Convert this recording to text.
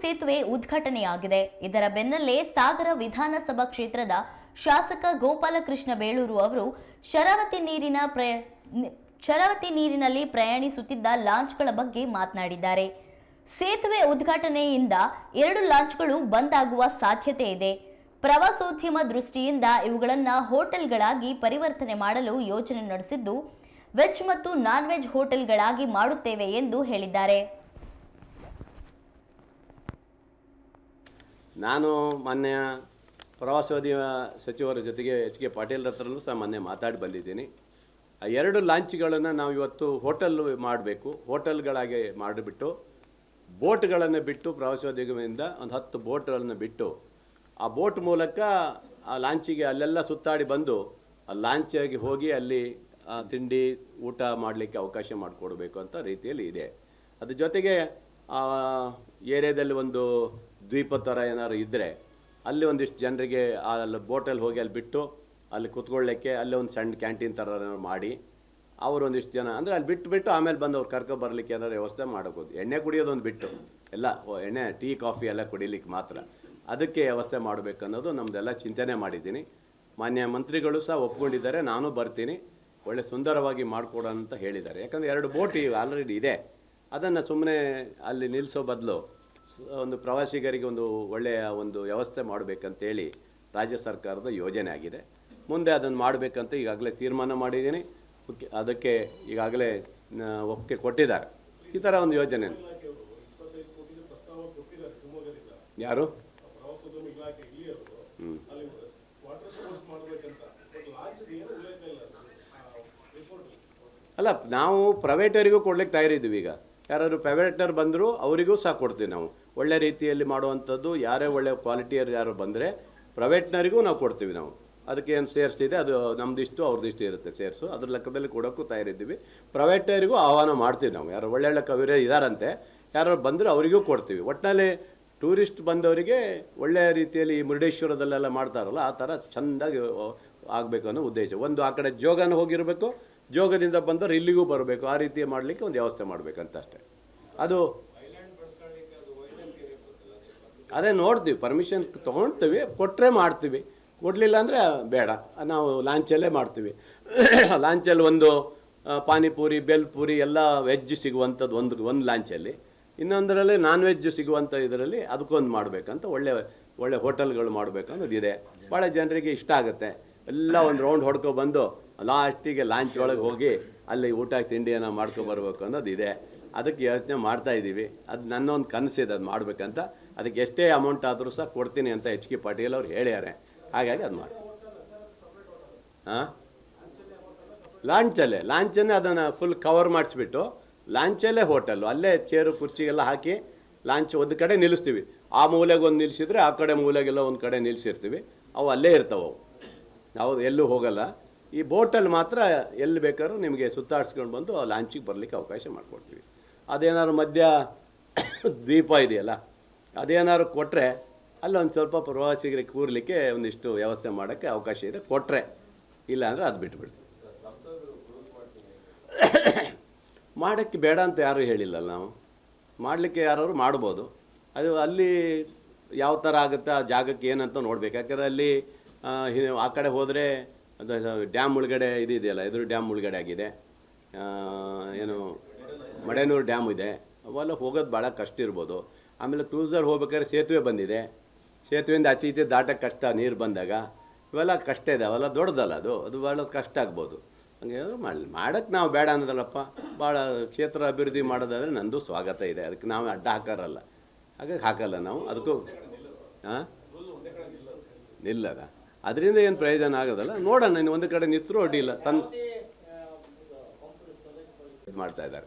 ಸೇತುವೆ ಉದ್ಘಾಟನೆಯಾಗಿದೆ. ಇದರ ಬೆನ್ನಲ್ಲೇ ಸಾಗರ ವಿಧಾನಸಭಾ ಕ್ಷೇತ್ರದ ಶಾಸಕ ಗೋಪಾಲಕೃಷ್ಣ ಬೇಳೂರು ಅವರು ಶರಾವತಿ ನೀರಿನಲ್ಲಿ ಪ್ರಯಾಣಿಸುತ್ತಿದ್ದ ಲಾಂಚ್ಗಳ ಬಗ್ಗೆ ಮಾತನಾಡಿದ್ದಾರೆ. ಸೇತುವೆ ಉದ್ಘಾಟನೆಯಿಂದ 2 ಲಾಂಚ್ಗಳು ಬಂದ್ ಆಗುವ ಸಾಧ್ಯತೆ ಇದೆ. ಪ್ರವಾಸೋದ್ಯಮ ದೃಷ್ಟಿಯಿಂದ ಇವುಗಳನ್ನು ಹೋಟೆಲ್ಗಳಾಗಿ ಪರಿವರ್ತನೆ ಮಾಡಲು ಯೋಜನೆ ನಡೆಸಿದ್ದು, ವೆಜ್ ಮತ್ತು ನಾನ್ ವೆಜ್ ಹೋಟೆಲ್ಗಳಾಗಿ ಮಾಡುತ್ತೇವೆ ಎಂದು ಹೇಳಿದ್ದಾರೆ. ನಾನು ಮಾನ್ಯ ಪ್ರವಾಸೋದ್ಯಮ ಸಚಿವರ ಜೊತೆಗೆ H.K. ಪಾಟೀಲ್ ಹತ್ರನೂ ಸಹ ಮೊನ್ನೆ ಮಾತಾಡಿ ಬಂದಿದ್ದೀನಿ. ಆ 2 ಲಾಂಚ್ಗಳನ್ನು ನಾವು ಇವತ್ತು ಹೋಟೆಲ್ ಮಾಡಬೇಕು, ಹೋಟೆಲ್ಗಳಾಗಿ ಮಾಡಿಬಿಟ್ಟು ಬೋಟ್ಗಳನ್ನು ಬಿಟ್ಟು ಪ್ರವಾಸೋದ್ಯಮದಿಂದ ಒಂದು 10 ಬೋಟ್ಗಳನ್ನು ಬಿಟ್ಟು ಆ ಬೋಟ್ ಮೂಲಕ ಆ ಲಾಂಚಿಗೆ ಅಲ್ಲೆಲ್ಲ ಸುತ್ತಾಡಿ ಬಂದು ಆ ಲಾಂಚಾಗಿ ಹೋಗಿ ಅಲ್ಲಿ ತಿಂಡಿ ಊಟ ಮಾಡಲಿಕ್ಕೆ ಅವಕಾಶ ಮಾಡಿಕೊಡ್ಬೇಕು ಅಂತ ರೀತಿಯಲ್ಲಿ ಇದೆ. ಅದ್ರ ಜೊತೆಗೆ ಆ ಏರಿಯಾದಲ್ಲಿ ಒಂದು ದ್ವೀಪ ಥರ ಏನಾದ್ರು ಇದ್ದರೆ ಅಲ್ಲಿ ಒಂದಿಷ್ಟು ಜನರಿಗೆ ಅಲ್ಲಿ ಬೋಟಲ್ಲಿ ಹೋಗಿ ಅಲ್ಲಿ ಬಿಟ್ಟು ಅಲ್ಲಿ ಕೂತ್ಕೊಳ್ಳಿಕ್ಕೆ ಅಲ್ಲೇ ಒಂದು ಸಣ್ಣ ಕ್ಯಾಂಟೀನ್ ಥರ ಮಾಡಿ ಅವರು ಒಂದಿಷ್ಟು ಜನ ಅಂದರೆ ಅಲ್ಲಿ ಬಿಟ್ಟು ಆಮೇಲೆ ಬಂದು ಅವ್ರು ಕರ್ಕೊಬರ್ಲಿಕ್ಕೆ ಏನಾದ್ರು ವ್ಯವಸ್ಥೆ ಮಾಡೋದು. ಎಣ್ಣೆ ಕುಡಿಯೋದೊಂದು ಬಿಟ್ಟು ಎಲ್ಲ ಎಣ್ಣೆ ಟೀ ಕಾಫಿ ಎಲ್ಲ ಕುಡಿಲಿಕ್ಕೆ ಮಾತ್ರ ಅದಕ್ಕೆ ವ್ಯವಸ್ಥೆ ಮಾಡಬೇಕು ಅನ್ನೋದು ನಮ್ಮದೆಲ್ಲ ಚಿಂತನೆ ಮಾಡಿದ್ದೀನಿ. ಮಾನ್ಯ ಮಂತ್ರಿಗಳು ಸಹ ಒಪ್ಕೊಂಡಿದ್ದಾರೆ, ನಾನು ಬರ್ತೀನಿ, ಒಳ್ಳೆ ಸುಂದರವಾಗಿ ಮಾಡಿಕೊಡೋಣ ಅಂತ ಹೇಳಿದ್ದಾರೆ. ಯಾಕಂದರೆ 2 ಬೋಟ್ ಆಲ್ರೆಡಿ ಇದೆ, ಅದನ್ನು ಸುಮ್ಮನೆ ಅಲ್ಲಿ ನಿಲ್ಲಿಸೋ ಬದಲು ಒಂದು ಪ್ರವಾಸಿಗರಿಗೆ ಒಂದು ಒಳ್ಳೆಯ ಒಂದು ವ್ಯವಸ್ಥೆ ಮಾಡಬೇಕಂತೇಳಿ ರಾಜ್ಯ ಸರ್ಕಾರದ ಯೋಜನೆ ಆಗಿದೆ. ಮುಂದೆ ಅದನ್ನು ಮಾಡಬೇಕಂತ ಈಗಾಗಲೇ ತೀರ್ಮಾನ ಮಾಡಿದ್ದೀನಿ. ಅದಕ್ಕೆ ಈಗಾಗಲೇ ಒಪ್ಪಿಗೆ ಕೊಟ್ಟಿದ್ದಾರೆ. ಈ ಥರ ಒಂದು ಯೋಜನೆ. ಯಾರು ಅಲ್ಲ, ನಾವು ಪ್ರೈವೇಟರಿಗೂ ಕೊಡ್ಲಿಕ್ಕೆ ತಯಾರಿದ್ದೀವಿ. ಈಗ ಯಾರಾದ್ರು ಪ್ರೈವೇಟರ್ ಬಂದರೂ ಅವರಿಗೂ ಸಹ ಕೊಡ್ತೀವಿ. ನಾವು ಒಳ್ಳೆ ರೀತಿಯಲ್ಲಿ ಮಾಡುವಂಥದ್ದು, ಯಾರೇ ಒಳ್ಳೆ ಕ್ವಾಲಿಟಿಯರು ಯಾರು ಬಂದರೆ ಪ್ರೈವೇಟ್ನರಿಗೂ ನಾವು ಕೊಡ್ತೀವಿ. ನಾವು ಅದಕ್ಕೆ ಏನು ಸೇರ್ಸ್ ಇದೆ ಅದು ನಮ್ಮದಿಷ್ಟು ಅವ್ರದ್ದಿಷ್ಟು ಇರುತ್ತೆ ಸೇರ್ಸು, ಅದ್ರ ಲೆಕ್ಕದಲ್ಲಿ ಕೊಡೋಕ್ಕೂ ತಯಾರಿದ್ದೀವಿ. ಪ್ರೈವೇಟರಿಗೂ ಆಹ್ವಾನ ಮಾಡ್ತೀವಿ. ನಾವು ಯಾರು ಒಳ್ಳೊಳ್ಳೆ ಕವಿರೇ ಇದ್ದಾರಂತೆ, ಯಾರು ಬಂದರೆ ಅವರಿಗೂ ಕೊಡ್ತೀವಿ. ಒಟ್ಟಿನಲ್ಲಿ ಟೂರಿಸ್ಟ್ ಬಂದವರಿಗೆ ಒಳ್ಳೆಯ ರೀತಿಯಲ್ಲಿ ಈ ಮುರುಡೇಶ್ವರದಲ್ಲೆಲ್ಲ ಮಾಡ್ತಾರಲ್ಲ ಆ ಥರ ಚೆಂದಾಗಿ ಆಗಬೇಕು ಅನ್ನೋ ಉದ್ದೇಶ. ಒಂದು ಆ ಕಡೆ ಜೋಗನ ಹೋಗಿರಬೇಕು, ಜೋಗದಿಂದ ಬಂದವರು ಇಲ್ಲಿಗೂ ಬರಬೇಕು, ಆ ರೀತಿ ಮಾಡಲಿಕ್ಕೆ ಒಂದು ವ್ಯವಸ್ಥೆ ಮಾಡಬೇಕಂತ ಅಷ್ಟೇ. ಅದು ಅದೇ ನೋಡ್ತೀವಿ, ಪರ್ಮಿಷನ್ ತೊಗೊಳ್ತೀವಿ, ಕೊಟ್ಟರೆ ಮಾಡ್ತೀವಿ, ಕೊಡಲಿಲ್ಲ ಅಂದರೆ ಬೇಡ, ನಾವು ಲಾಂಚಲ್ಲೇ ಮಾಡ್ತೀವಿ. ಲಾಂಚಲ್ಲಿ ಒಂದು ಪಾನಿಪೂರಿ ಬೇಲ್ಪೂರಿ ಎಲ್ಲ ವೆಜ್ ಸಿಗುವಂಥದ್ದು ಒಂದು ಲಾಂಚಲ್ಲಿ, ಇನ್ನೊಂದರಲ್ಲಿ ನಾನ್ ವೆಜ್ ಸಿಗುವಂಥ ಇದರಲ್ಲಿ ಅದಕ್ಕೊಂದು ಮಾಡಬೇಕಂತ ಒಳ್ಳೆ ಹೋಟೆಲ್ಗಳು ಮಾಡಬೇಕನ್ನೋದು ಇದೆ. ಭಾಳ ಜನರಿಗೆ ಇಷ್ಟ ಆಗುತ್ತೆ. ಎಲ್ಲ ಒಂದು ರೌಂಡ್ ಹೊಡ್ಕೊಬಂದು ಲಾಸ್ಟಿಗೆ ಲಾಂಚ್ ಒಳಗೆ ಹೋಗಿ ಅಲ್ಲಿ ಊಟ ತಿಂಡಿಯನ್ನು ಮಾಡ್ಕೊಬರ್ಬೇಕು ಅನ್ನೋದು ಇದೆ. ಅದಕ್ಕೆ ಯೋಚನೆ ಮಾಡ್ತಾಯಿದ್ದೀವಿ. ಅದು ನನ್ನೊಂದು ಕನಸಿದೆ, ಅದು ಮಾಡಬೇಕಂತ. ಅದಕ್ಕೆ ಎಷ್ಟೇ ಅಮೌಂಟ್ ಆದರೂ ಸಹ ಕೊಡ್ತೀನಿ ಅಂತ H.K. ಪಾಟೀಲ್ ಅವ್ರು ಹೇಳ್ಯಾರೆ. ಹಾಗಾಗಿ ಅದು ಮಾಡಿ ಲಾಂಚನ್ನೇ ಅದನ್ನು ಫುಲ್ ಕವರ್ ಮಾಡಿಸ್ಬಿಟ್ಟು ಲಾಂಚಲ್ಲೇ ಹೋಟೆಲ್ಲು, ಅಲ್ಲೇ ಚೇರು ಕುರ್ಚಿಗೆಲ್ಲ ಹಾಕಿ ಲಾಂಚ್ ಒಂದು ಕಡೆ ನಿಲ್ಲಿಸ್ತೀವಿ. ಆ ಮೂಲೆಗೆ ಒಂದು ನಿಲ್ಲಿಸಿದ್ರೆ ಆ ಕಡೆ ಮೂಲೆಗೆಲ್ಲ ಒಂದು ಕಡೆ ನಿಲ್ಲಿಸಿರ್ತೀವಿ. ಅವು ಅಲ್ಲೇ ಇರ್ತಾವೆ, ನಾವು ಎಲ್ಲೂ ಹೋಗಲ್ಲ. ಈ ಬೋಟಲ್ಲಿ ಮಾತ್ರ ಎಲ್ಲಿ ಬೇಕಾದ್ರೂ ನಿಮಗೆ ಸುತ್ತಾಡಿಸ್ಕೊಂಡು ಬಂದು ಆ ಲಾಂಚಿಗೆ ಬರಲಿಕ್ಕೆ ಅವಕಾಶ ಮಾಡಿಕೊಡ್ತೀವಿ. ಅದೇನಾದ್ರು ಮಧ್ಯ ದ್ವೀಪ ಇದೆಯಲ್ಲ, ಅದೇನಾದ್ರು ಕೊಟ್ಟರೆ ಅಲ್ಲೊಂದು ಸ್ವಲ್ಪ ಪ್ರವಾಸಿಗರಿಗೆ ಕೂರಲಿಕ್ಕೆ ಒಂದಿಷ್ಟು ವ್ಯವಸ್ಥೆ ಮಾಡೋಕ್ಕೆ ಅವಕಾಶ ಇದೆ, ಕೊಟ್ಟರೆ. ಇಲ್ಲ ಅಂದರೆ ಅದು ಬಿಟ್ಬಿಡ್ತೀವಿ. ಮಾಡೋಕ್ಕೆ ಬೇಡ ಅಂತ ಯಾರೂ ಹೇಳಿಲ್ಲ. ನಾವು ಮಾಡಲಿಕ್ಕೆ ಯಾರಾದ್ರು ಮಾಡ್ಬೋದು. ಅದು ಅಲ್ಲಿ ಯಾವ ಥರ ಆಗುತ್ತೆ, ಆ ಜಾಗಕ್ಕೆ ಏನಂತ ನೋಡಬೇಕು. ಯಾಕಂದರೆ ಅಲ್ಲಿ ಆ ಕಡೆ ಹೋದರೆ ಅದು ಡ್ಯಾಮ್ ಒಳಗಡೆ ಇದೆಯಲ್ಲ, ಎದುರು ಡ್ಯಾಮ್ ಒಳಗಡೆ ಆಗಿದೆ, ಏನು ಮಡೆನೂರು ಡ್ಯಾಮ್ ಇದೆ, ಅವೆಲ್ಲ ಹೋಗೋದು ಭಾಳ ಕಷ್ಟ ಇರ್ಬೋದು. ಆಮೇಲೆ ಕ್ರೂಸರ್ ಹೋಗ್ಬೇಕಾದ್ರೆ ಸೇತುವೆ ಬಂದಿದೆ, ಸೇತುವೆಯಿಂದ ಆಚೆ ಈಚೆ ದಾಟಕ್ಕೆ ಕಷ್ಟ, ನೀರು ಬಂದಾಗ ಇವೆಲ್ಲ ಕಷ್ಟ ಇದೆ. ಅವೆಲ್ಲ ದೊಡ್ಡದಲ್ಲ, ಅದು ಭಾಳ ಕಷ್ಟ ಆಗ್ಬೋದು. ಹಂಗೆ ಮಾಡೋಕ್ಕೆ ನಾವು ಬೇಡ ಅನ್ನೋದಲ್ಲಪ್ಪ. ಭಾಳ ಕ್ಷೇತ್ರ ಅಭಿವೃದ್ಧಿ ಮಾಡೋದಾದರೆ ನಂದು ಸ್ವಾಗತ ಇದೆ, ಅದಕ್ಕೆ ನಾವು ಅಡ್ಡ ಹಾಕಾರಲ್ಲ, ಹಾಗಾಗಿ ಹಾಕಲ್ಲ ನಾವು. ಅದಕ್ಕೂ ನಿಲ್ಲದ ಅದರಿಂದ ಏನು ಪ್ರಯೋಜನ ಆಗೋದಲ್ಲ. ನೋಡೋಣ, ಇನ್ನು ಒಂದು ಕಡೆ ನಿಂತರೂ ಅಡ್ಡಿಲ್ಲ, ಇದು ಮಾಡ್ತಾ ಇದ್ದಾರೆ.